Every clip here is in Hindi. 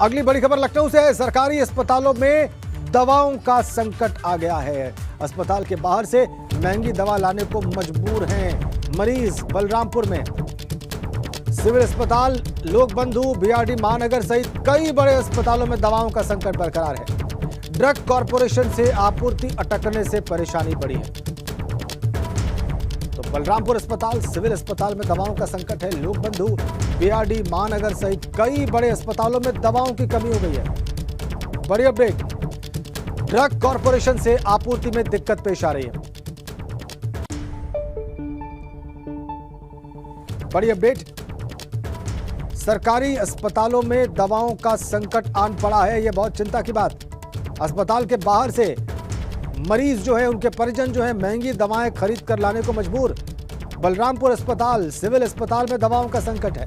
अगली बड़ी खबर लखनऊ से है। सरकारी अस्पतालों में दवाओं का संकट आ गया है। अस्पताल के बाहर से महंगी दवा लाने को मजबूर हैं मरीज। बलरामपुर में सिविल अस्पताल, लोक बंधु, बीआरडी महानगर सहित कई बड़े अस्पतालों में दवाओं का संकट बरकरार है। ड्रग कॉरपोरेशन से आपूर्ति अटकने से परेशानी बढ़ी है। तो बलरामपुर अस्पताल, सिविल अस्पताल में दवाओं का संकट है। लोक बंधु, बीआरडी महानगर सहित कई बड़े अस्पतालों में दवाओं की कमी हो गई है। बड़ी अपडेट, ड्रग कॉरपोरेशन से आपूर्ति में दिक्कत पेश आ रही है। बड़ी अपडेट, सरकारी अस्पतालों में दवाओं का संकट आन पड़ा है। यह बहुत चिंता की बात। अस्पताल के बाहर से मरीज जो है, उनके परिजन जो है, महंगी दवाएं खरीद कर लाने को मजबूर। बलरामपुर अस्पताल, सिविल अस्पताल में दवाओं का संकट है।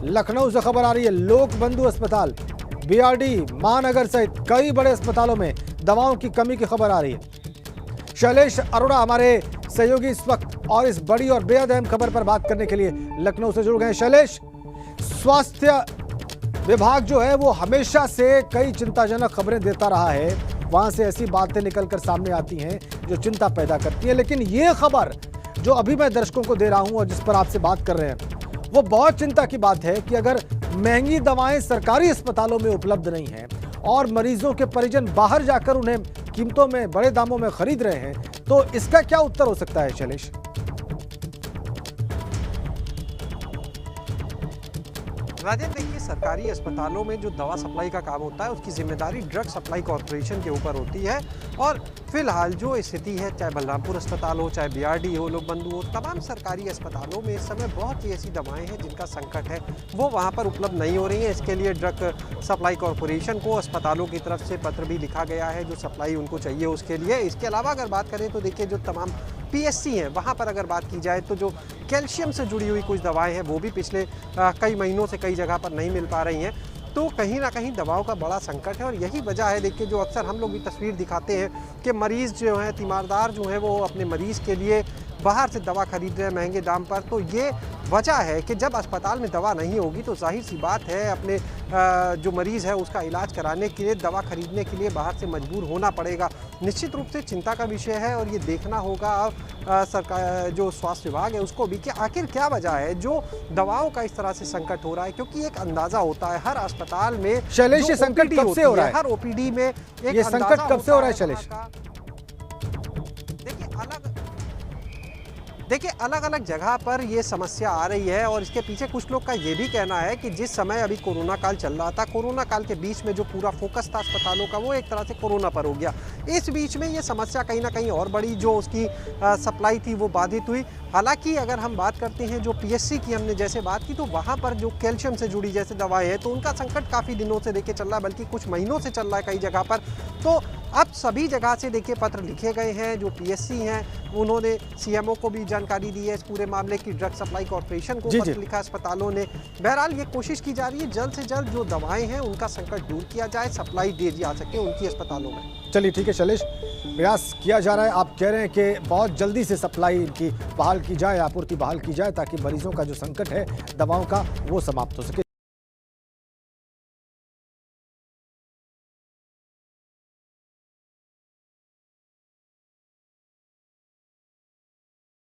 लखनऊ से खबर आ रही है, लोक बंधु अस्पताल, बीआरडी महानगर सहित कई बड़े अस्पतालों में दवाओं की कमी की खबर आ रही है। शैलेश अरोड़ा हमारे सहयोगी इस वक्त और इस बड़ी और बेहद अहम खबर पर बात करने के लिए लखनऊ से जुड़ गए। शैलेश, स्वास्थ्य विभाग जो है वो हमेशा से कई चिंताजनक खबरें देता रहा है। वहां से ऐसी बातें निकलकर सामने आती हैं जो चिंता पैदा करती है, लेकिन ये खबर जो अभी मैं दर्शकों को दे रहा हूं और जिस पर आपसे बात कर रहे हैं, वो बहुत चिंता की बात है कि अगर महंगी दवाएं सरकारी अस्पतालों में उपलब्ध नहीं हैं और मरीजों के परिजन बाहर जाकर उन्हें कीमतों में, बड़े दामों में खरीद रहे हैं, तो इसका क्या उत्तर हो सकता है शैलेश? राजेंद्र, देखिए, सरकारी अस्पतालों में जो दवा सप्लाई का काम होता है उसकी जिम्मेदारी ड्रग सप्लाई कॉरपोरेशन के ऊपर होती है। और फिलहाल जो स्थिति है, चाहे बलरामपुर अस्पताल हो, चाहे बीआरडी हो, लोक बंधु हो, तमाम सरकारी अस्पतालों में इस समय बहुत सी ऐसी दवाएं हैं जिनका संकट है, वो वहां पर उपलब्ध नहीं हो रही हैं। इसके लिए ड्रग सप्लाई कॉरपोरेशन को अस्पतालों की तरफ से पत्र भी लिखा गया है, जो सप्लाई उनको चाहिए उसके लिए। इसके अलावा अगर बात करें तो देखिए, जो तमाम पीएससी हैं वहाँ पर अगर बात की जाए तो जो कैल्शियम से जुड़ी हुई कुछ दवाएं हैं वो भी पिछले कई महीनों से कई जगह पर नहीं मिल पा रही हैं। तो कहीं ना कहीं दवाओं का बड़ा संकट है और यही वजह है। देखिए, जो अक्सर हम लोग भी तस्वीर दिखाते हैं कि मरीज़ जो हैं, तीमारदार जो हैं, वो अपने मरीज़ के लिए बाहर से दवा खरीद रहे हैं महंगे दाम पर। तो ये वजह है कि जब अस्पताल में दवा नहीं होगी तो जाहिर सी बात है, अपने जो मरीज़ है उसका इलाज कराने के लिए, दवा खरीदने के लिए बाहर से मजबूर होना पड़ेगा। निश्चित रूप से चिंता का विषय है और ये देखना होगा सरकार, जो स्वास्थ्य विभाग है उसको भी, कि आखिर क्या वजह है जो दवाओं का इस तरह से संकट हो रहा है। क्योंकि एक अंदाज़ा होता है हर अस्पताल में। शैलेश, ये संकट कब से हो रहा है? हर ओपीडी में एक संकट कब से हो रहा है शैलेश? देखिए, अलग अलग जगह पर ये समस्या आ रही है और इसके पीछे कुछ लोग का ये भी कहना है कि जिस समय अभी कोरोना काल चल रहा था, कोरोना काल के बीच में जो पूरा फोकस था अस्पतालों का, वो एक तरह से कोरोना पर हो गया। इस बीच में ये समस्या कहीं ना कहीं और बड़ी, जो उसकी सप्लाई थी वो बाधित हुई। हालांकि अगर हम बात करते हैं जो पीएससी की हमने जैसे बात की, तो वहाँ पर जो कैल्शियम से जुड़ी जैसे दवाएं हैं, तो उनका संकट काफ़ी दिनों से देखिए चल रहा है, बल्कि कुछ महीनों से चल रहा है कई जगह पर। तो अब सभी जगह से देखिए पत्र लिखे गए हैं। जो पीएससी हैं उन्होंने सीएमओ को भी जानकारी दी है इस पूरे मामले की, ड्रग सप्लाई कॉरपोरेशन को पत्र लिखा अस्पतालों ने। बहरहाल ये कोशिश की जा रही है जल्द से जल्द जो दवाएं हैं उनका संकट दूर किया जाए, सप्लाई दी जा सके उनकी अस्पतालों में। चलिए ठीक है शैलेश, प्रयास किया जा रहा है। आप कह रहे हैं कि बहुत जल्दी से सप्लाई इनकी बहाल की जाए, आपूर्ति बहाल की जाए, ताकि मरीजों का जो संकट है दवाओं का वो समाप्त हो सके।